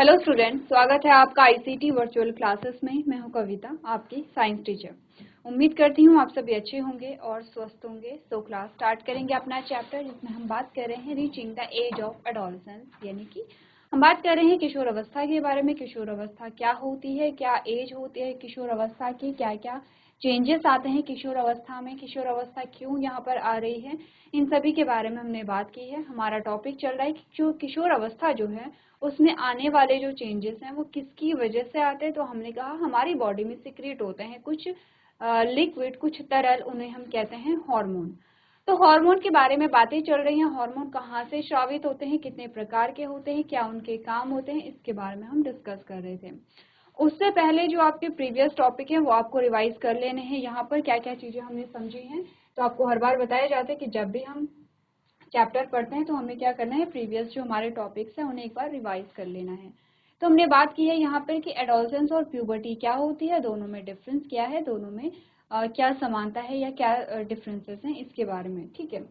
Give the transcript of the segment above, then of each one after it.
Hello student, स्वागत है आपका आईसीटी वर्चुअल क्लासेस में। मैं हूं कविता, आपकी साइंस टीचर। उम्मीद करती हूं आप सभी अच्छे होंगे और स्वस्थ होंगे। तो क्लास स्टार्ट करेंगे अपना चैप्टर, जिसमें हम बात कर रहे हैं reaching the age of adolescence, यानी कि हम बात कर रहे हैं किशोर अवस्था के बारे में। किशोर अवस्था क्या होती है, क्या एज होती है किशोर अवस्था की, क्या क्या चेंजेस आते हैं किशोर अवस्था में, किशोर अवस्था क्यों यहाँ पर आ रही है, इन सभी के बारे में हमने बात की है। हमारा टॉपिक चल रहा है कि जो किशोर अवस्था जो है उसमें आने वाले जो चेंजेस हैं वो किसकी वजह से आते हैं। तो हमने कहा हमारी बॉडी में सिक्रेट होते हैं कुछ लिक्विड, कुछ तरल, उन्हें हम कहते हैं हार्मोन। तो हार्मोन के बारे में बातें चल रही हैं। हार्मोन कहाँ से स्रावित होते हैं, कितने प्रकार के होते हैं, क्या उनके काम होते हैं, इसके बारे में हम डिस्कस कर रहे थे। उससे पहले जो आपके प्रीवियस टॉपिक हैं वो आपको रिवाइज कर लेने हैं। यहाँ पर क्या क्या चीजें हमने समझी हैं, तो आपको हर बार बताया जाता है कि जब भी हम चैप्टर पढ़ते हैं तो हमें क्या करना है, प्रीवियस जो हमारे टॉपिक्स हैं उन्हें एक बार रिवाइज कर लेना है। तो हमने बात की है यहाँ पर कि एडोलसेंस और प्यूबर्टी क्या होती है, दोनों में डिफरेंस क्या है, दोनों में क्या समानता है या क्या डिफरेंसेस हैं, इसके बारे में। ठीक है।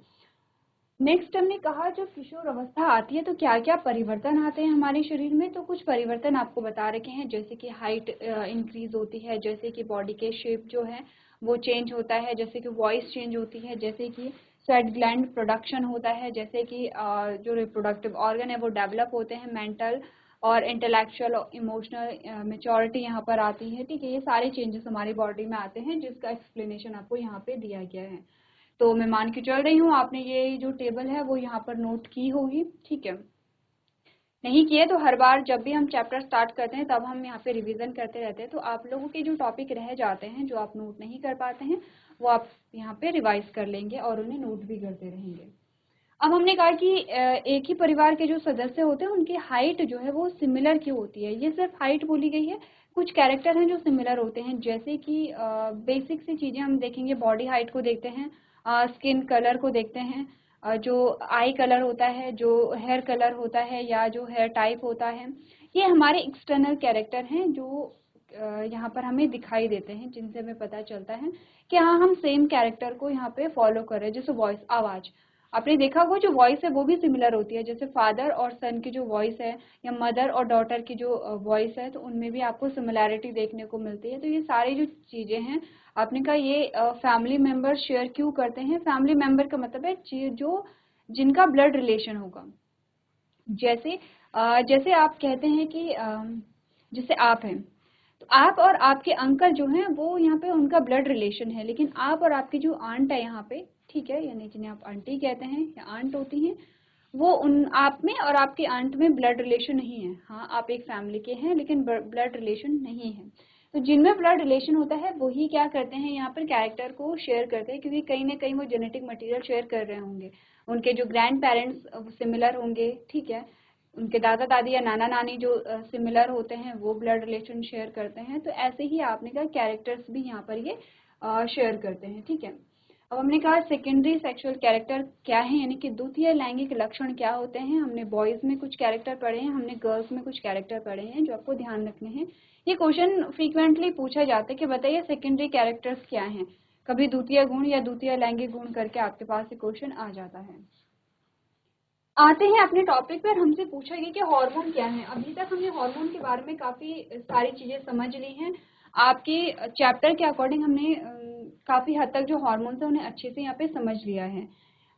नेक्स्ट हमने कहा जब किशोर अवस्था आती है तो क्या क्या परिवर्तन आते हैं हमारे शरीर में। तो कुछ परिवर्तन आपको बता रखे हैं, जैसे कि हाइट इंक्रीज होती है, जैसे कि बॉडी के शेप जो है वो चेंज होता है, जैसे कि वॉइस चेंज होती है, जैसे कि स्वेट ग्लैंड प्रोडक्शन होता है, जैसे कि जो रिप्रोडक्टिव ऑर्गन है वो डेवलप होते हैं, मेंटल और इंटेलेक्चुअल और इमोशनल मेच्योरिटी यहाँ पर आती है। ठीक है, ये सारे चेंजेस हमारी बॉडी में आते हैं जिसका एक्सप्लेनेशन आपको यहाँ पे दिया गया है। तो मैं मान के चल रही हूँ आपने ये जो टेबल है वो यहाँ पर नोट की होगी। ठीक है, नहीं किए तो हर बार जब भी हम चैप्टर स्टार्ट करते हैं तब हम यहाँ पे रिवीजन करते रहते हैं, तो आप लोगों के जो टॉपिक रह जाते हैं, जो आप नोट नहीं कर पाते हैं, वो आप यहाँ पे रिवाइज कर लेंगे और उन्हें नोट भी करते रहेंगे। अब हमने कहा कि एक ही परिवार के जो सदस्य होते हैं उनकी हाइट जो है वो सिमिलर क्यों होती है। ये सिर्फ हाइट बोली गई है, कुछ कैरेक्टर हैं जो सिमिलर होते हैं, जैसे कि बेसिक सी चीजें हम देखेंगे। बॉडी हाइट को देखते हैं, स्किन कलर को देखते हैं, जो आई कलर होता है, जो हेयर कलर होता है या जो हेयर टाइप होता है, ये हमारे एक्सटर्नल कैरेक्टर हैं जो यहाँ पर हमें दिखाई देते हैं, जिनसे हमें पता चलता है कि हाँ हम सेम कैरेक्टर को यहाँ पे फॉलो कर रहे हैं। जैसे वॉइस, आवाज, आपने देखा होगा जो वॉइस है वो भी सिमिलर होती है, जैसे फादर और सन की जो वॉइस है या मदर और डॉटर की जो वॉइस है, तो उनमें भी आपको सिमिलैरिटी देखने को मिलती है। तो ये सारी जो चीजें हैं, आपने कहा ये फैमिली मेंबर शेयर क्यों करते हैं। फैमिली मेंबर का मतलब है जो जिनका ब्लड रिलेशन होगा। जैसे जैसे आप कहते हैं कि जैसे आप हैं, तो आप और आपके अंकल जो हैं वो यहाँ पे उनका ब्लड रिलेशन है, लेकिन आप और आपकी जो आंट है यहाँ पे, ठीक है, यानी जिन्हें आप आंटी कहते हैं या आंट होती हैं, वो उन आप में और आपके आंट में ब्लड रिलेशन नहीं है। हाँ, आप एक फैमिली के हैं लेकिन ब्लड रिलेशन नहीं है। तो जिनमें ब्लड रिलेशन होता है वही क्या करते हैं, यहाँ पर कैरेक्टर को शेयर करते हैं, क्योंकि कहीं ना कहीं वो जेनेटिक मटेरियल शेयर कर रहे होंगे। उनके जो ग्रैंड पेरेंट्स सिमिलर होंगे, ठीक है, उनके दादा दादी या नाना नानी जो सिमिलर होते हैं वो ब्लड रिलेशन शेयर करते हैं। तो ऐसे ही आपने कहा कैरेक्टर्स भी यहाँ पर ये शेयर करते हैं। ठीक है, अब हमने कहा सेकेंडरी सेक्सुअल कैरेक्टर क्या है, यानी कि द्वितीय लैंगिक लक्षण क्या होते हैं। हमने बॉयज में कुछ कैरेक्टर पढ़े हैं, हमने गर्ल्स में कुछ कैरेक्टर पढ़े हैं, जो आपको ध्यान रखने हैं। ये क्वेश्चन फ्रीक्वेंटली पूछा जाता है कि बताइए सेकेंडरी कैरेक्टर्स क्या हैं। कभी द्वितीय गुण या द्वितीय लैंगिक गुण करके आपके पास ये क्वेश्चन आ जाता है। आते हैं अपने टॉपिक पर। हमसे पूछा गया कि हार्मोन क्या है। अभी तक हमने हार्मोन के बारे में काफी सारी चीजें समझ ली हैं। आपके चैप्टर के अकॉर्डिंग हमने काफी हद तक जो हार्मोन्स है उन्हें अच्छे से यहाँ पे समझ लिया है।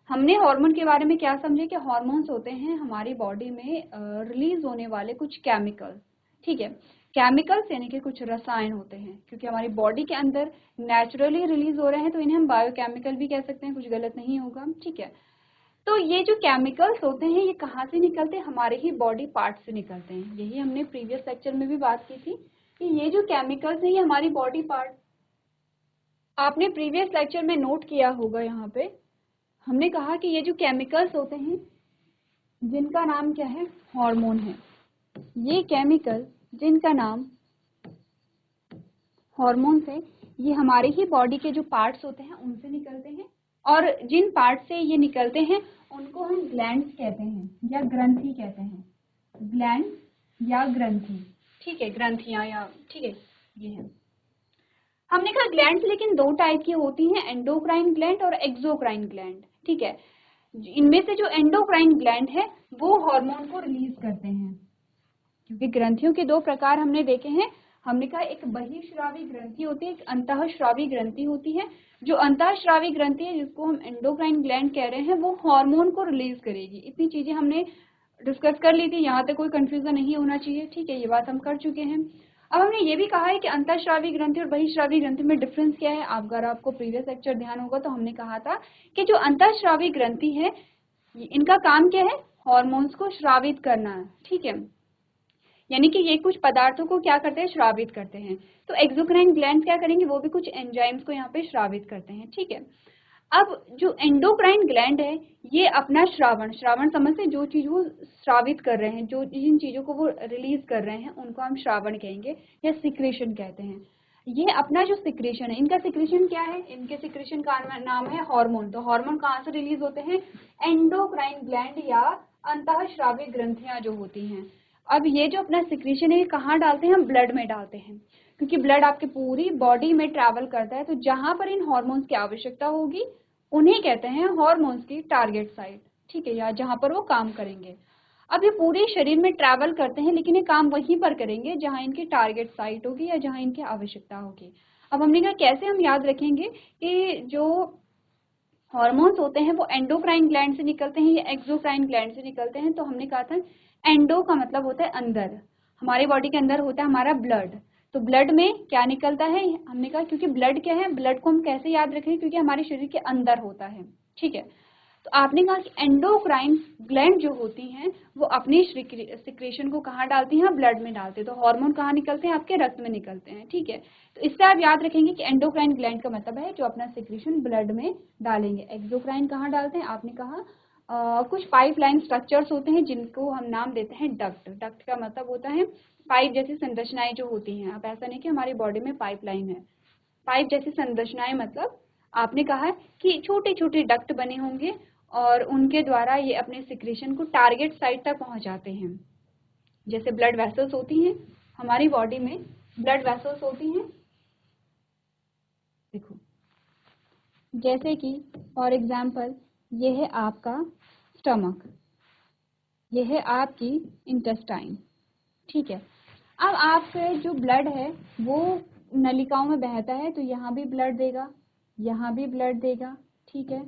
हमने हार्मोन के बारे में क्या समझे कि हार्मोन्स होते हैं हमारी बॉडी में रिलीज होने वाले कुछ केमिकल। ठीक है, केमिकल्स यानी कि कुछ रसायन होते हैं, क्योंकि हमारी बॉडी के अंदर नेचुरली रिलीज हो रहे हैं तो इन्हें हम बायोकेमिकल भी कह सकते हैं, कुछ गलत नहीं होगा। ठीक है, तो ये जो केमिकल्स होते हैं ये कहाँ से निकलते हैं, हमारे ही बॉडी पार्ट से निकलते हैं। यही हमने प्रीवियस लेक्चर में भी बात की थी कि ये जो केमिकल्स हैं ये हमारी बॉडी पार्ट, आपने प्रीवियस लेक्चर में नोट किया होगा। यहाँ पे हमने कहा कि ये जो केमिकल्स होते हैं जिनका नाम क्या है, हार्मोन है। ये केमिकल जिनका नाम हार्मोन्स है, ये हमारे ही बॉडी के जो पार्ट्स होते हैं उनसे निकलते हैं, और जिन पार्ट से ये निकलते हैं उनको हम ग्लैंड्स कहते हैं या ग्रंथि कहते हैं। ग्लैंड या ग्रंथि, ठीक है, ग्रंथियां या, ठीक है, ये है। हमने कहा ग्लैंड्स लेकिन दो टाइप की होती हैं, एंडोक्राइन ग्लैंड और एक्सोक्राइन ग्लैंड। ठीक है, इनमें से जो एंडोक्राइन ग्लैंड है वो हार्मोन को रिलीज करते हैं, क्योंकि ग्रंथियों के दो प्रकार हमने देखे हैं। हमने कहा एक बहिःस्रावी ग्रंथि होती है, एक अंतःस्रावी ग्रंथि होती है। जो अंतःस्रावी ग्रंथि है, जिसको हम एंडोक्राइन ग्लैंड कह रहे हैं, वो हार्मोन को रिलीज करेगी। इतनी चीजें हमने डिस्कस कर ली थी, यहाँ तक कोई कंफ्यूजन नहीं होना चाहिए। ठीक है, ये बात हम कर चुके हैं। अब हमने ये भी कहा है कि अंतःस्रावी ग्रंथि और बहिःस्रावी ग्रंथि में डिफरेंस क्या है। अगर आपको प्रीवियस लेक्चर ध्यान होगा तो हमने कहा था कि जो अंतःस्रावी ग्रंथि है, इनका काम क्या है, हार्मोन्स को स्रावित करना है। ठीक है, यानी कि ये कुछ पदार्थों को क्या करते हैं, श्रावित करते हैं। तो एक्सोक्राइन ग्लैंड क्या करेंगे, वो भी कुछ एंजाइम्स को यहाँ पे श्रावित करते हैं। ठीक है, अब जो एंडोक्राइन ग्लैंड है, ये अपना श्रावण समझते हैं, जो चीज वो श्रावित कर रहे हैं, जो जिन चीजों को वो रिलीज कर रहे हैं, उनको हम श्रावण कहेंगे या सिक्रेशन कहते हैं। ये अपना जो सिक्रेशन है, इनका सिक्रेशन क्या है, इनके सिक्रेशन का नाम है हार्मोन। तो हार्मोन कहाँ से रिलीज होते हैं, एंडोक्राइन ग्लैंड या अंतःस्रावी ग्रंथियां जो होती हैं। अब ये जो अपना सिक्रेशन है, ये कहाँ डालते हैं, हम ब्लड में डालते हैं, क्योंकि ब्लड आपके पूरी बॉडी में ट्रैवल करता है। तो जहां पर इन हार्मोन्स की आवश्यकता होगी, उन्हें कहते हैं हार्मोन्स की टारगेट साइट। ठीक है, या जहां पर वो काम करेंगे। अब ये पूरे शरीर में ट्रैवल करते हैं, लेकिन ये काम वहीं पर करेंगे जहां इनकी टारगेट साइट होगी या जहां इनकी आवश्यकता होगी। अब हमने कहा कैसे हम याद रखेंगे कि जो हार्मोन्स होते हैं वो एंडोक्राइन ग्लैंड से निकलते हैं या एक्सोक्राइन ग्लैंड से निकलते हैं। तो हमने कहा था एंडो का मतलब होता है अंदर, हमारी बॉडी के अंदर होता है हमारा ब्लड। तो ब्लड में क्या निकलता है, हमने कहा क्योंकि ब्लड क्या है, ब्लड को हम कैसे याद रखें, क्योंकि हमारे शरीर के अंदर होता है। ठीक है, तो आपने कहा कि एंडोक्राइन ग्लैंड जो होती हैं वो अपनी सिक्रेशन को कहाँ डालती हैं, ब्लड में डालते हैं। तो हार्मोन कहाँ निकलते हैं, आपके रक्त में निकलते हैं। ठीक है, तो इससे आप याद रखेंगे कि एंडोक्राइन ग्लैंड का मतलब है जो अपना सिक्रेशन ब्लड में डालेंगे। एक्सोक्राइन कहाँ डालते हैं, आपने कहा कुछ पाइपलाइन स्ट्रक्चर्स होते हैं जिनको हम नाम देते हैं डक्ट। डक्ट का मतलब होता है पाइप जैसी संरचनाएं जो होती हैं। अब ऐसा नहीं कि हमारी बॉडी में पाइपलाइन है, पाइप जैसी संरचनाएं मतलब आपने कहा कि छोटे छोटे डक्ट बने होंगे और उनके द्वारा ये अपने सिक्रेशन को टारगेट साइट तक पहुंचाते हैं। जैसे ब्लड वेसल्स होती हैं, हमारी बॉडी में ब्लड वेसल्स होती हैं, देखो जैसे कि फॉर एग्जाम्पल ये है आपका स्टमक, ये है आपकी इंटेस्टाइन। ठीक है, अब आपके जो ब्लड है वो नलिकाओं में बहता है, तो यहाँ भी ब्लड देगा, यहाँ भी ब्लड देगा। ठीक है,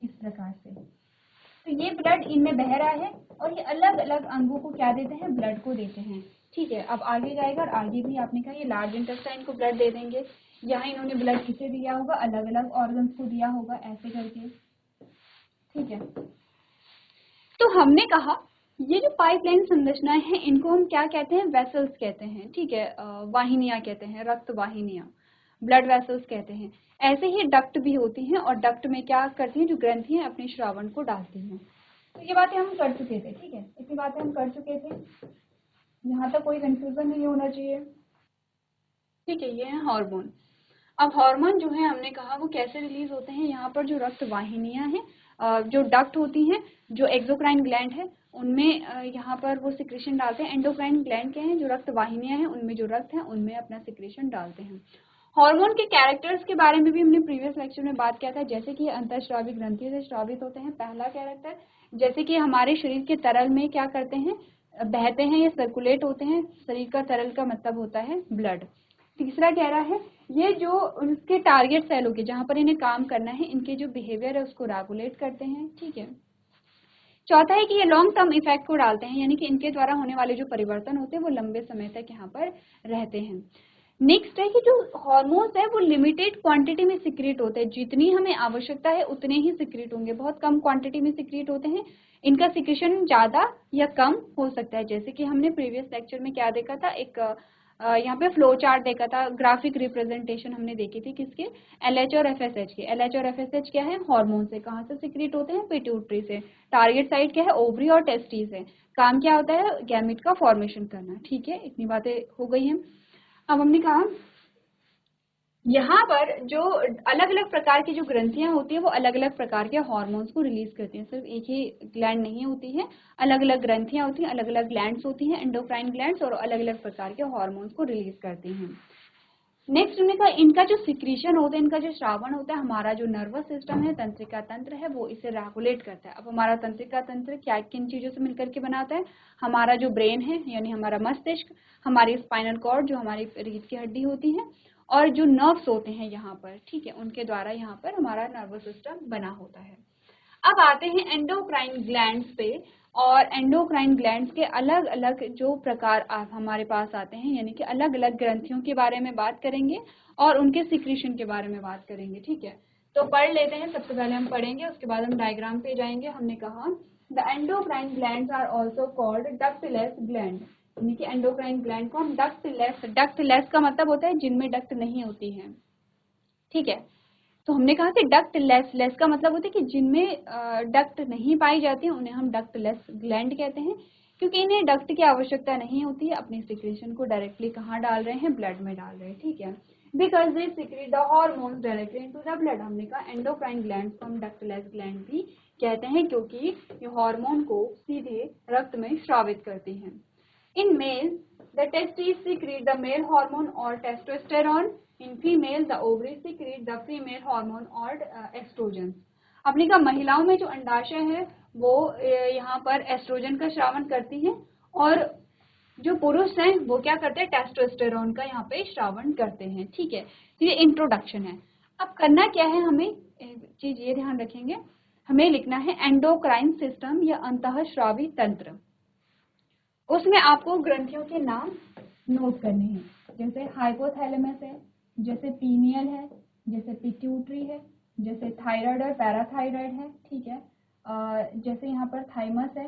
इस प्रकार से तो ये ब्लड इनमें बह रहा है और ये अलग अलग अंगों को क्या देते हैं, ब्लड को देते हैं। ठीक है, अब आगे जाएगा और आगे भी आपने कहा ये लार्ज इंटेस्टाइन को ब्लड दे देंगे। यहाँ इन्होंने ब्लड किसे दिया होगा, अलग अलग ऑर्गन्स को दिया होगा, ऐसे करके। ठीक है, तो हमने कहा ये जो पाइपलाइन संरचनाएं हैं इनको हम क्या कहते हैं, वेसल्स कहते हैं। ठीक है, वाहिनियां कहते हैं, रक्त वाहिनियां, ब्लड वेसल्स कहते हैं। ऐसे ही डक्ट भी होती हैं और डक्ट में क्या करती हैं, जो ग्रंथियां अपने श्रावण को डालती हैं। तो ये बातें हम कर चुके थे। ठीक है, इतनी बातें हम कर चुके थे, यहाँ तक कोई कंफ्यूजन नहीं होना चाहिए। ठीक है, ये है हार्मोन। अब हार्मोन जो है हमने कहा वो कैसे रिलीज होते हैं, यहाँ पर जो रक्त वाहिनियां हैं, जो डक्ट होती हैं, जो एक्सोक्राइन ग्लैंड है उनमें यहाँ पर वो सिक्रेशन डालते हैं। एंडोक्राइन ग्लैंड के हैं जो रक्त वाहिनियां हैं, उनमें जो रक्त है उनमें अपना सिक्रेशन डालते हैं। हार्मोन के कैरेक्टर्स के बारे में भी हमने प्रीवियस लेक्चर में बात किया था, जैसे कि अंतःस्रावी ग्रंथि से स्रावित होते हैं। पहला कैरेक्टर, जैसे कि हमारे शरीर के तरल में क्या करते हैं, बहते हैं या सर्कुलेट होते हैं। शरीर का तरल का मतलब होता है ब्लड। तीसरा कह रहा है ये जो उनके टारगेट सेल होगी जहां पर इन्हें काम करना है, इनके जो बिहेवियर है उसको रेगुलेट करते हैं। ठीक है, चौथा है कि ये लॉन्ग टर्म इफेक्ट को डालते हैं, यानी कि इनके द्वारा होने वाले जो परिवर्तन होते हैं वो लंबे समय तक यहाँ पर रहते हैं। नेक्स्ट है कि जो हार्मोन्स है वो लिमिटेड क्वांटिटी में सिक्रेट होते हैं, जितनी हमें आवश्यकता है उतने ही सिक्रेट होंगे, बहुत कम क्वांटिटी में सिक्रेट होते हैं। इनका सिक्रेशन ज्यादा या कम हो सकता है। जैसे कि हमने प्रीवियस लेक्चर में क्या देखा था, एक यहाँ पे फ्लो चार्ट देखा था, ग्राफिक रिप्रेजेंटेशन हमने देखी थी किसके, एलएच और एफएसएच के। एलएच और एफएसएच क्या है, हार्मोन से। कहाँ से सिक्रेट होते हैं, पिट्यूटरी से। टारगेट साइट क्या है, ओवरी और टेस्टिस है। काम क्या होता है, गैमेट का फॉर्मेशन करना। ठीक है, इतनी बातें हो गई हैं। अब हमने कहा यहाँ पर जो अलग अलग प्रकार की जो ग्रंथियां होती है वो अलग अलग प्रकार के हार्मोन्स को रिलीज करती हैं। सिर्फ एक ही ग्लैंड नहीं होती है, अलग अलग ग्रंथियां होती हैं, अलग अलग ग्लैंड्स होती हैं, एंडोक्राइन ग्लैंड्स, और अलग अलग प्रकार के हार्मोन्स को रिलीज करती हैं। नेक्स्ट हमने कहा इनका जो सिक्रीशन होता है, इनका जो श्रावण होता है, हमारा जो नर्वस सिस्टम है, तंत्रिका तंत्र है, वो इसे रेगुलेट करता है। अब हमारा तंत्रिका तंत्र क्या किन चीजों से मिलकर के बनाता है? हमारा जो ब्रेन है यानी हमारा मस्तिष्क, हमारी स्पाइनल कॉर्ड जो हमारी रीढ़ की हड्डी होती है, और जो नर्व्स होते हैं यहाँ पर, ठीक है, उनके द्वारा यहाँ पर हमारा नर्वस सिस्टम बना होता है। अब आते हैं एंडोक्राइन ग्लैंड्स पे, और एंडोक्राइन ग्लैंड्स के अलग अलग जो प्रकार हमारे पास आते हैं, यानी कि अलग अलग ग्रंथियों के बारे में बात करेंगे और उनके सिक्रीशन के बारे में बात करेंगे, ठीक है। तो पढ़ लेते हैं, सबसे पहले हम पढ़ेंगे, उसके बाद हम डायग्राम पे जाएंगे। हमने कहा the endocrine glands are also called ductless gland, यानी कि एंडोक्राइन ग्लैंड को हम डक्टलेस का मतलब होता है जिनमें डक्ट नहीं होती है, ठीक है। तो हमने कहा कि डक्ट लेस का मतलब होता है कि जिनमें डक्ट नहीं पाई जाती है उन्हें हम डक्ट लेस ग्लैंड कहते हैं, क्योंकि इन्हें डक्ट की आवश्यकता नहीं होती है, अपनी सिक्रेशन को डायरेक्टली कहाँ डाल रहे हैं? ब्लड में डाल रहे हैं, ठीक है। Because they secrete the hormones directly into the blood. हमने कहा एंडोक्राइन ग्लैंड को हम डक्ट लेस ग्लैंड भी कहते हैं, क्योंकि ये हार्मोन को सीधे रक्त में स्रावित करती हैं। In males, the testes secrete the male hormone or testosterone. In female, the ovaries secrete the female hormone or estrogen. अपने का महिलाओं में जो अंडाशय है वो यहाँ पर एस्ट्रोजन का श्रावण करती है, और जो पुरुष हैं वो क्या करते हैं? टेस्टोस्टेरोन का यहाँ पे श्रावण करते हैं, ठीक है। तो ये इंट्रोडक्शन है। अब करना क्या है हमें? एक चीज ये ध्यान रखेंगे, हमें लिखना है एंडोक्राइन सिस्टम या अंतःस्रावी तंत्र। उसमें आपको ग्रंथियों के नाम नोट करने हैं, जैसे हाइपोथैलेमस है, जैसे पीनियल है, जैसे पिट्यूटरी है, जैसे थायराइड और पैराथायराइड है, ठीक है। जैसे यहाँ पर थाइमस है,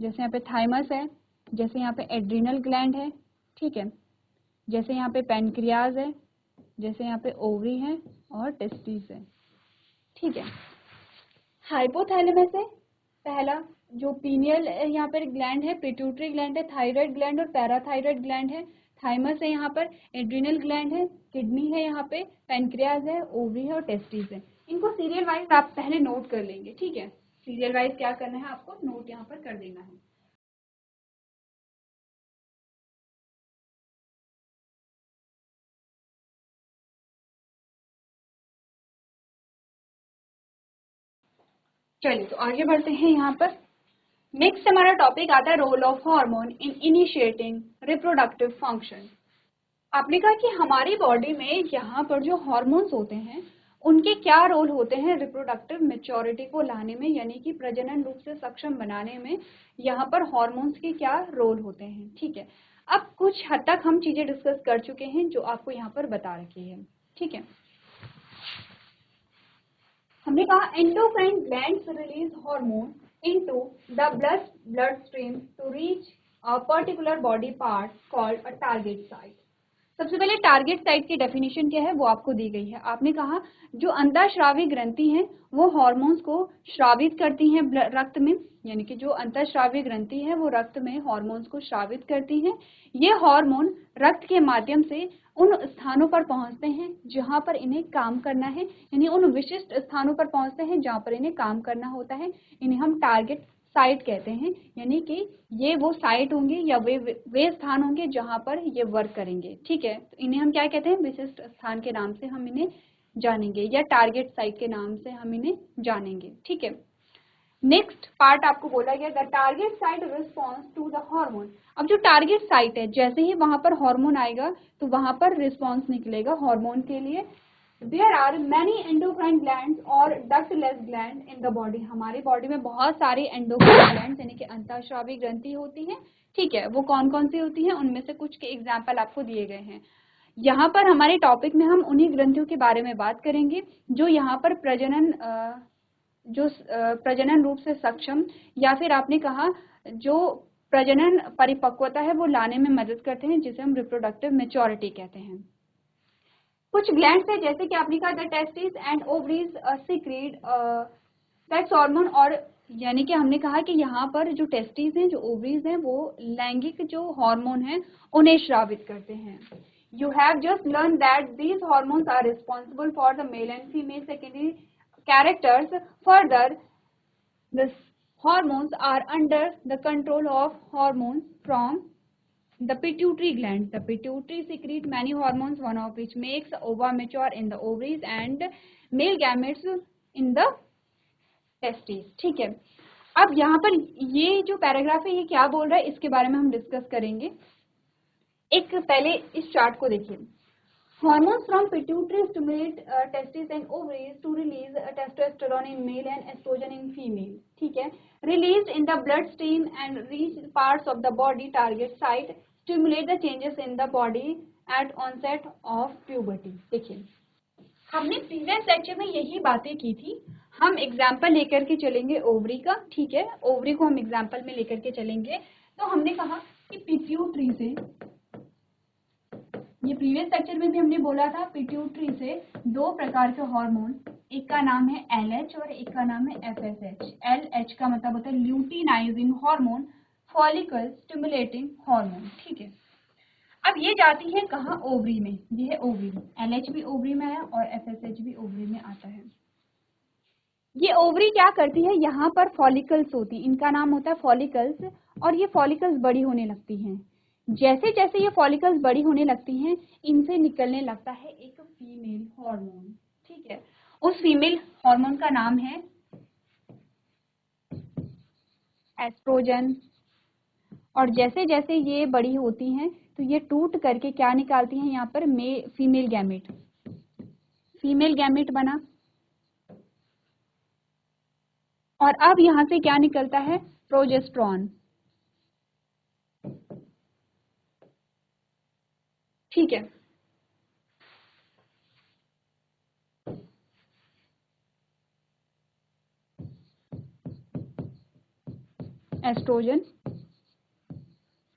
जैसे यहाँ पे थाइमस है, जैसे यहाँ पे एड्रिनल ग्लैंड है, ठीक है, जैसे यहाँ पे पैनक्रियाज है, जैसे यहाँ पे ओवरी है और टेस्टिस है, ठीक है। हाइपोथैलेमस है पहला, जो पीनियल यहाँ पर ग्लैंड है, पिट्यूटरी ग्लैंड है, थायराइड ग्लैंड और पैराथायराइड ग्लैंड है। थाइमस है यहाँ पर, एड्रिनल ग्लैंड है, किडनी है यहाँ पे, पैनक्रियाज है, ओवरी है और टेस्टिस है। इनको सीरियल वाइज आप पहले नोट कर लेंगे, ठीक है। सीरियल वाइज क्या करना है आपको? नोट यहाँ पर कर देना है। चलिए तो आगे बढ़ते हैं। यहाँ पर नेक्स्ट हमारा टॉपिक आता है role of hormone in initiating reproductive function. आपने कहा कि हमारी बॉडी में यहाँ पर जो हार्मोन्स होते हैं उनके क्या रोल होते हैं रिप्रोडक्टिव मैच्योरिटी को लाने में, यानी कि प्रजनन रूप से सक्षम बनाने में यहाँ पर हार्मोन्स के क्या रोल होते हैं, ठीक है। अब कुछ हद तक हम चीजें डिस्कस कर चुके हैं जो आपको यहाँ पर बता रखी है, ठीक है। हमने कहा endocrine glands release hormone into the blood stream to reach a particular body part called a target site. सबसे पहले टारगेट साइट की डेफिनेशन क्या है वो आपको दी गई है। आपने कहा जो अंतःस्रावी ग्रंथि है वो हार्मोन्स को श्रावित करती हैं रक्त में, यानी कि जो अंतःस्रावी ग्रंथि है वो रक्त में हार्मोन्स को श्रावित करती हैं। ये हार्मोन रक्त के माध्यम से उन स्थानों पर पहुंचते हैं जहां पर इन्हें काम करना है, यानी उन विशिष्ट स्थानों पर पहुंचते हैं जहां पर इन्हें काम करना होता है। इन्हें हम टारगेट साइट कहते हैं, यानी कि ये वो साइट होंगे या वे स्थान होंगे जहां पर ये वर्क करेंगे, ठीक है। तो इन्हें हम क्या कहते हैं? विशिष्ट स्थान के नाम से हम इन्हें जानेंगे, या टारगेट साइट के नाम से हम इन्हें जानेंगे, ठीक है। नेक्स्ट पार्ट आपको बोला गया the target site response to the hormone. अब जो टारगेट साइट है, जैसे ही वहां पर हार्मोन आएगा तो वहां पर रिस्पॉन्स निकलेगा हार्मोन के लिए। There are many endocrine glands और ductless gland in the body. हमारी बॉडी में बहुत सारी एंडोक्राइन ग्लैंड्स यानी कि अंतःस्रावी ग्रंथि होती हैं, ठीक है। वो कौन कौन सी होती हैं? उनमें से कुछ के एग्जाम्पल आपको दिए गए हैं। यहाँ पर हमारे टॉपिक में हम उन्हीं ग्रंथियों के बारे में बात करेंगे जो यहाँ पर प्रजनन रूप से सक्षम, या फिर आपने कहा जो प्रजनन परिपक्वता है वो लाने में मदद करते हैं, जिसे हम रिप्रोडक्टिव मैच्योरिटी कहते हैं। कुछ ग्लैंड्स है जैसे कि आपने कहा the testis and ovaries secret sex hormone, और यानी कि हमने कहा कि यहाँ पर जो टेस्टिस हैं, जो ओवरीज हैं, वो लैंगिक जो हार्मोन हैं उन्हें श्रावित करते हैं। You have just learned that these hormones are responsible for the male and female secondary characters. Further, these hormones are under the control of hormones from The pituitary gland. The pituitary secrete many hormones, one of which makes ova mature in the ovaries and male gametes in the testes. ठीक है, अब यहाँ पर ये जो paragraph है ये क्या बोल रहा है इसके बारे में हम डिस्कस करेंगे। एक पहले इस चार्ट को देखिए। Hormones from pituitary stimulate testes and ovaries to release testosterone in male and estrogen in female. ठीक है, released in the bloodstream and reach parts of the body target site, stimulate the changes in the body at onset of puberty. देखिए, हमने previous lecture में यही बातें की थी। हम एग्जाम्पल लेकर के चलेंगे ओवरी का। ठीक है, ओवरी को हम एग्जाम्पल में लेकर के चलेंगे। तो हमने कहा कि पिट्यूटरी से, ये प्रीवियस लेक्चर में भी हमने बोला था, पिट्यूटरी से दो प्रकार के हार्मोन, एक का नाम है LH और एक का नाम है FSH। LH का मतलब होता है luteinizing hormone, follicle stimulating hormone. ठीक है, अब ये जाती है कहाँ? ओवरी में। ये है ओवरी, LH भी ओवरी में है और FSH भी ओवरी में आता है। ये ओवरी क्या करती है? यहाँ पर फॉलिकल्स होती हैं, इनका नाम होता है फॉलिकल्स, और ये फॉलिकल्स बड़ी होने लगती हैं। जैसे जैसे ये फॉलिकल्स बड़ी होने लगती हैं, इनसे निकलने लगता है एक फीमेल हार्मोन। ठीक है, उस फीमेल हार्मोन का नाम है एस्ट्रोजन। और जैसे जैसे ये बड़ी होती हैं तो ये टूट करके क्या निकालती हैं? यहाँ पर फीमेल गैमेट, फीमेल गैमेट बना, और अब यहाँ से क्या निकलता है? प्रोजेस्टेरॉन। ठीक है, एस्ट्रोजन।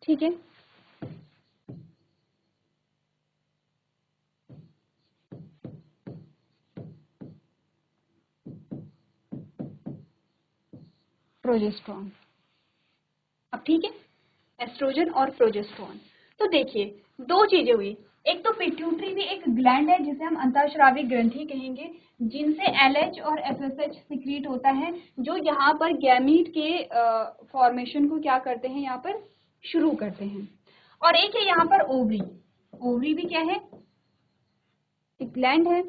ठीक है, प्रोजेस्टेरॉन। अब ठीक है, एस्ट्रोजन और प्रोजेस्टेरॉन। तो देखिए दो चीजें हुई, एक तो पिट्यूटरी में एक ग्लैंड है जिसे हम अंतःस्रावी ग्रंथि कहेंगे, जिनसे LH और FSH सिक्रीट होता है, जो यहाँ पर गैमीट के फॉर्मेशन को क्या करते हैं? यहाँ पर शुरू करते हैं। और एक है यहाँ पर ओवरी। ओवरी भी क्या है? एक ग्लैंड है।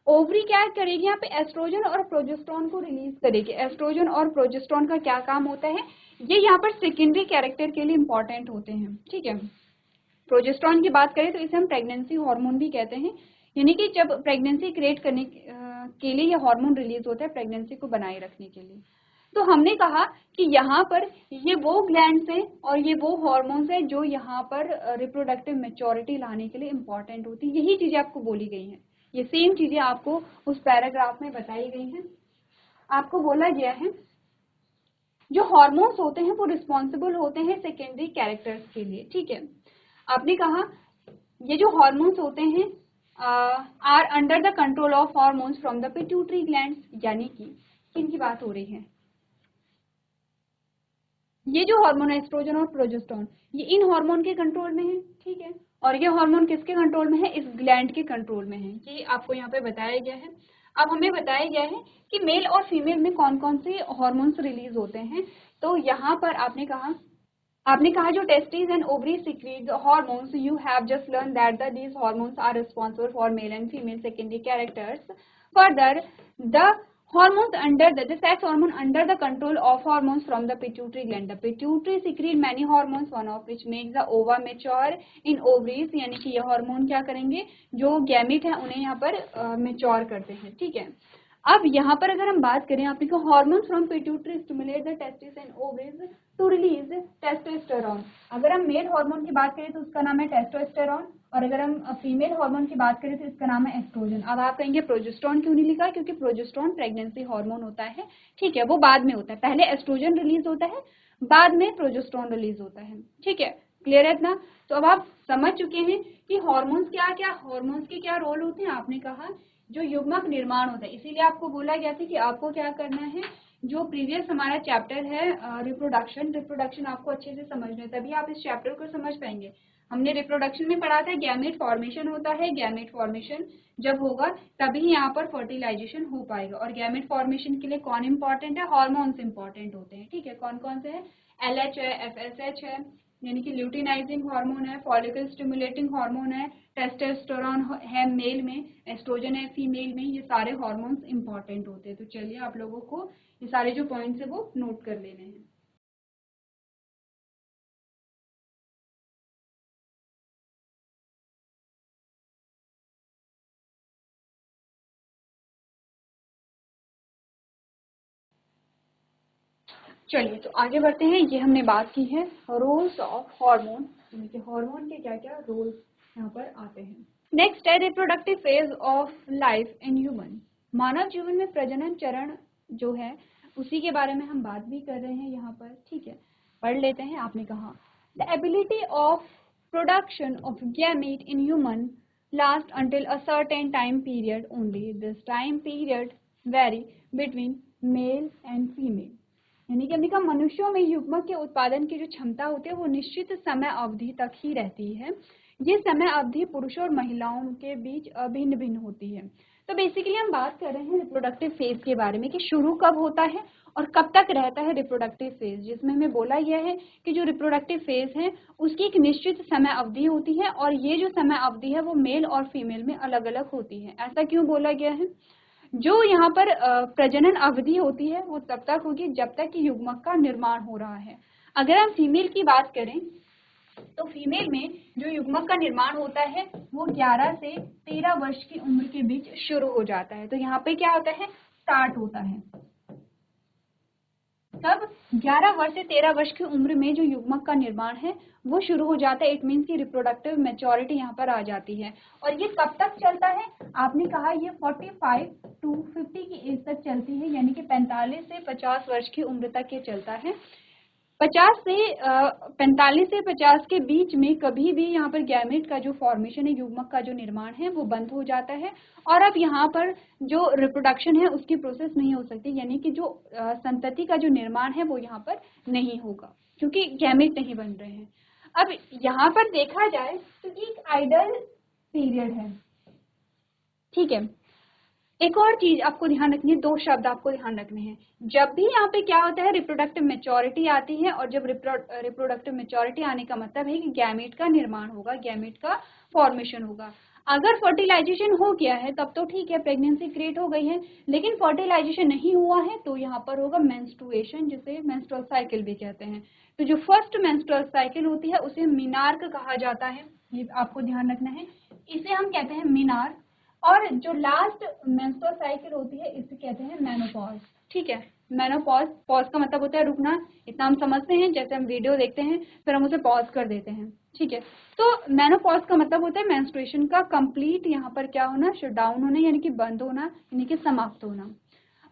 ओवरी क्या करेगी? यहाँ पे एस्ट्रोजन और प्रोजेस्टेरॉन को रिलीज करेगी। एस्ट्रोजन और प्रोजेस्टेरॉन का क्या काम होता है? ये यहाँ पर सेकेंडरी कैरेक्टर के लिए इंपॉर्टेंट होते हैं। ठीक है, प्रोजेस्टेरॉन की बात करें तो इसे हम प्रेगनेंसी हार्मोन भी कहते हैं, यानी कि जब प्रेगनेंसी क्रिएट करने के लिए ये हार्मोन रिलीज होता है प्रेगनेंसी को बनाए रखने के लिए। तो हमने कहा कि यहाँ पर ये वो ग्लैंड्स हैं और ये वो हार्मोन्स हैं जो यहाँ पर रिप्रोडक्टिव मैच्योरिटी लाने के लिए इंपॉर्टेंट होती है। यही चीजें आपको बोली गई हैं, ये सेम चीजें आपको उस पैराग्राफ में बताई गई हैं। आपको बोला गया है जो हार्मोन्स होते हैं वो रिस्पॉन्सिबल होते हैं सेकेंडरी कैरेक्टर्स के लिए। ठीक है, आपने कहा ये जो हार्मोन्स होते हैं are under the control of hormones from the pituitary glands, यानी कि किनकी बात हो रही है? ये जो हार्मोन है एस्ट्रोजन और प्रोजेस्टेरॉन, ये इन हार्मोन के कंट्रोल में है। ठीक है, और ये हार्मोन किसके कंट्रोल में है? इस ग्लैंड के कंट्रोल में है। ये आपको यहाँ पे बताया गया है। अब हमें बताया गया है कि मेल और फीमेल में कौन कौन से हार्मोन्स रिलीज होते हैं। तो यहाँ पर आपने कहा जो testes and ovaries secrete the hormones, you have just learned that these hormones are responsible for male and female secondary characters. Further, the hormones under the sex hormone under the control of hormones from the pituitary gland. The pituitary secrete many hormones, one of which makes the ova mature in ovaries, यानी कि ये hormone क्या करेंगे? जो gamete है उन्हें यहाँ पर मेच्योर करते हैं। ठीक है, अब यहाँ पर अगर हम बात करें, आपने कहा hormones from pituitary stimulate the testis and ovaries to release testosterone. अगर हम मेल हार्मोन की बात करें तो उसका नाम है टेस्टोस्टेरॉन, और अगर हम फीमेल हार्मोन की बात करें तो इसका नाम है एस्ट्रोजन। अब आप कहेंगे प्रोजेस्टेरॉन क्यों नहीं लिखा? क्योंकि प्रोजेस्टेरॉन प्रेगनेंसी हार्मोन होता है। ठीक है, वो बाद में होता है, पहले एस्ट्रोजन रिलीज होता है, बाद में प्रोजेस्टेरॉन रिलीज होता है। ठीक है, क्लियर है इतना? तो अब आप समझ चुके हैं कि हार्मोन्स हार्मोन्स के क्या रोल होते हैं। आपने कहा जो युग्मक निर्माण होता है, इसीलिए आपको बोला गया था कि आपको क्या करना है, जो प्रीवियस हमारा चैप्टर है रिप्रोडक्शन आपको अच्छे से समझना है, तभी आप इस चैप्टर को समझ पाएंगे। हमने रिप्रोडक्शन में पढ़ा था गैमेट फॉर्मेशन होता है, गैमेट फॉर्मेशन जब होगा तभी यहाँ पर फर्टिलाइजेशन हो पाएगा। और गैमेट फॉर्मेशन के लिए कौन इंपॉर्टेंट है? हार्मोन्स इंपॉर्टेंट होते हैं। ठीक है, कौन कौन से है? LH है, FSH है, यानी कि ल्यूटिनाइजिंग हार्मोन है, फॉलिकल स्टिमुलेटिंग हार्मोन है, टेस्टोस्टेरोन है मेल में, एस्ट्रोजन है फीमेल में, ये सारे हार्मोन्स इंपॉर्टेंट होते हैं। तो चलिए आप लोगों को ये सारे जो पॉइंट्स है वो नोट कर लेने हैं। चलिए तो आगे बढ़ते हैं। ये हमने बात की है रोल्स ऑफ हार्मोन, यानी कि हार्मोन के क्या क्या रोल्स यहाँ पर आते हैं। नेक्स्ट है reproductive phase of life in human. मानव जीवन में प्रजनन चरण जो है उसी के बारे में हम बात भी कर रहे हैं यहाँ पर, ठीक है। पढ़ लेते हैं। आपने कहा the ability of production of gamete in human last until a certain time period only. This time period vary between male and female. यानी कि हमने कहा मनुष्यों में युग्मक के उत्पादन की जो क्षमता होती है वो निश्चित समय अवधि तक ही रहती है। ये समय अवधि पुरुषों और महिलाओं के बीच भिन्न भिन्न होती है। तो बेसिकली हम बात कर रहे हैं रिप्रोडक्टिव फेज के बारे में कि शुरू कब होता है और कब तक रहता है रिप्रोडक्टिव फेज, जिसमें हमें बोला गया है कि जो रिप्रोडक्टिव फेज है उसकी एक निश्चित समय अवधि होती है और ये जो समय अवधि है वो मेल और फीमेल में अलग अलग होती है। ऐसा क्यों बोला गया है? जो यहाँ पर प्रजनन अवधि होती है वो तब तक होगी जब तक कि युग्मक का निर्माण हो रहा है। अगर हम फीमेल की बात करें तो फीमेल में जो युग्मक का निर्माण होता है वो 11 से 13 वर्ष की उम्र के बीच शुरू हो जाता है। तो यहाँ पे क्या होता है, स्टार्ट होता है तब 11 वर्ष से 13 वर्ष की उम्र में जो युग्मक का निर्माण है वो शुरू हो जाता है। इट मीन्स की रिप्रोडक्टिव मैच्योरिटी यहाँ पर आ जाती है। और ये कब तक चलता है? आपने कहा ये 45 to 50 की एज तक चलती है, यानी कि 45 से 50 वर्ष की उम्र तक ये चलता है। 45 से 50 के बीच में कभी भी यहाँ पर गैमेट का जो फॉर्मेशन है, युग्मक का जो निर्माण है वो बंद हो जाता है और अब यहाँ पर जो रिप्रोडक्शन है उसकी प्रोसेस नहीं हो सकती, यानी कि जो संतति का जो निर्माण है वो यहाँ पर नहीं होगा क्योंकि गैमेट नहीं बन रहे हैं। अब यहाँ पर देखा जाए तो एक आइडल पीरियड है, ठीक है। एक और चीज आपको ध्यान रखनी है, दो शब्द आपको ध्यान रखने हैं। जब भी यहाँ पे क्या होता है, रिप्रोडक्टिव मैच्योरिटी आती है और जब रिप्रोडक्टिव मैच्योरिटी आने का मतलब है कि गैमेट का निर्माण होगा, गैमेट का फॉर्मेशन होगा। अगर फर्टिलाइजेशन हो गया है तब तो ठीक है, प्रेगनेंसी क्रिएट हो गई है, लेकिन फर्टिलाइजेशन नहीं हुआ है तो यहाँ पर होगा मेंस्ट्रुएशन, जिसे मेंस्ट्रुअल साइकिल भी कहते हैं। तो जो फर्स्ट मेंस्ट्रुअल साइकिल होती है उसे मीनार्क कहा जाता है, ये आपको ध्यान रखना है, इसे हम कहते हैं मीनार्क। और जो लास्ट मेंस्ट्रुअल साइकिल होती है इसे कहते हैं मेनोपॉज, ठीक है। मेनोपॉज, पॉज का मतलब होता है रुकना, इतना हम समझते हैं। जैसे हम वीडियो देखते हैं फिर हम उसे पॉज कर देते हैं, ठीक है। तो मेनोपॉज का मतलब होता है मेंस्ट्रुएशन का कंप्लीट यहाँ पर क्या होना, शट डाउन होना, यानी कि बंद होना, यानी कि समाप्त होना।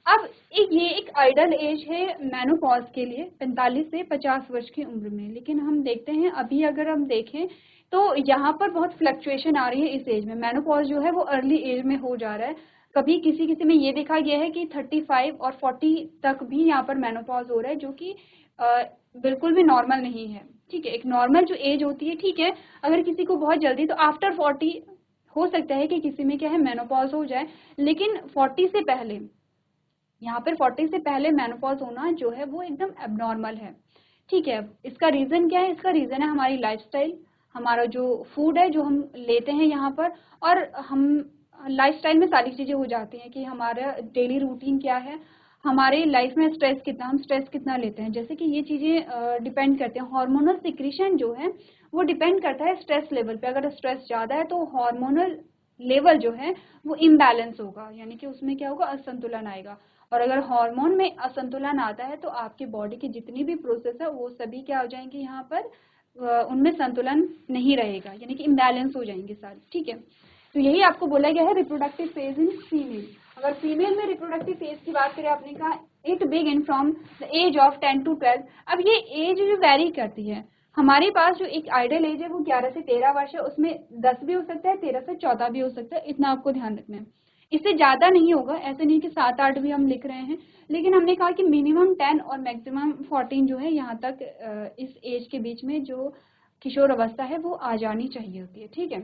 अब ये एक आइडल एज है मेनोपॉज के लिए 45 से 50 वर्ष की उम्र में। लेकिन हम देखते हैं अभी अगर हम देखें तो यहाँ पर बहुत फ्लक्चुएशन आ रही है इस एज में। मेनोपॉज जो है वो अर्ली एज में हो जा रहा है। कभी किसी किसी में ये देखा गया है कि 35 और 40 तक भी यहाँ पर मेनोपॉज हो रहा है, जो कि बिल्कुल भी नॉर्मल नहीं है, ठीक है। एक नॉर्मल जो एज होती है, ठीक है, अगर किसी को बहुत जल्दी तो आफ्टर 40 हो सकता है कि किसी में क्या है मेनोपॉज हो जाए, लेकिन 40 से पहले, यहाँ पर 40 से पहले मेनोपॉज होना जो है वो एकदम एबनॉर्मल है, ठीक है। इसका रीज़न क्या है? इसका रीज़न है हमारी लाइफस्टाइल, हमारा जो फूड है जो हम लेते हैं यहाँ पर, और हम लाइफस्टाइल में सारी चीज़ें हो जाती हैं कि हमारा डेली रूटीन क्या है, हमारे लाइफ में स्ट्रेस कितना, हम स्ट्रेस कितना लेते हैं, जैसे कि ये चीज़ें डिपेंड करते हैं। हार्मोनल सिक्रीशन जो है वो डिपेंड करता है स्ट्रेस लेवल पे। अगर स्ट्रेस ज़्यादा है तो हार्मोनल लेवल जो है वो इम्बैलेंस होगा, यानी कि उसमें क्या होगा, असंतुलन आएगा। और अगर हार्मोन में असंतुलन आता है तो आपकी बॉडी की जितनी भी प्रोसेस है वो सभी क्या हो जाएंगे, यहाँ पर उनमें संतुलन नहीं रहेगा, यानी कि इम्बैलेंस हो जाएंगे सारे, ठीक है। तो यही आपको बोला गया है रिप्रोडक्टिव फेज इन फीमेल। अगर फीमेल में रिप्रोडक्टिव फेज की बात करें, आपने कहा it begin from the age of 10 to 12। अब ये एज जो वेरी करती है, हमारे पास जो एक आइडल एज है वो 11 से 13 वर्ष है, उसमें 10 भी हो सकता है, 13 से 14 भी हो सकता है, इतना आपको ध्यान रखना है। इससे ज़्यादा नहीं होगा, ऐसे नहीं कि 7-8 भी हम लिख रहे हैं, लेकिन हमने कहा कि मिनिमम 10 और मैक्सिमम 14 जो है यहाँ तक इस एज के बीच में जो किशोर अवस्था है वो आ जानी चाहिए होती है, ठीक है।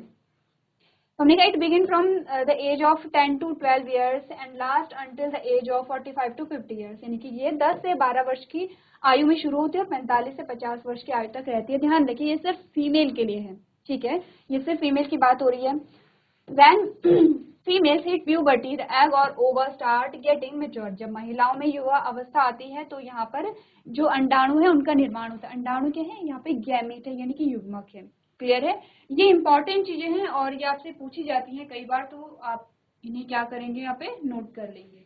हमने कहा it begin from the age of 10 to 12 years and last until the age of 45 to 50 years, यानी कि ये 10 से 12 वर्ष की आयु में शुरू होती है और 45 से 50 वर्ष की आयु तक रहती है। ध्यान रखिए ये सिर्फ फीमेल के लिए है, ठीक है, ये सिर्फ फीमेल की बात हो रही है। When females hit puberty, the egg or ova start getting mature। जब महिलाओं में युवा अवस्था आती है तो यहाँ पर जो अंडाणु है उनका निर्माण होता है। अंडाणु क्या है, यहाँ पे गैमेट है यानी कि युग्मक है। क्लियर है, ये इंपॉर्टेंट चीजें हैं और ये आपसे पूछी जाती हैं कई बार, तो आप इन्हें क्या करेंगे, यहाँ पे नोट कर लेंगे।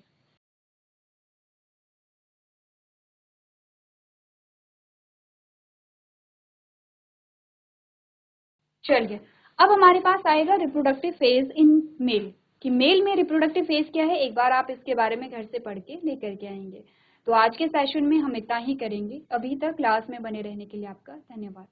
चलिए, अब हमारे पास आएगा रिप्रोडक्टिव फेज इन मेल, कि मेल में रिप्रोडक्टिव फेज क्या है, एक बार आप इसके बारे में घर से पढ़ के लेकर के आएंगे। तो आज के सेशन में हम इतना ही करेंगे। अभी तक क्लास में बने रहने के लिए आपका धन्यवाद।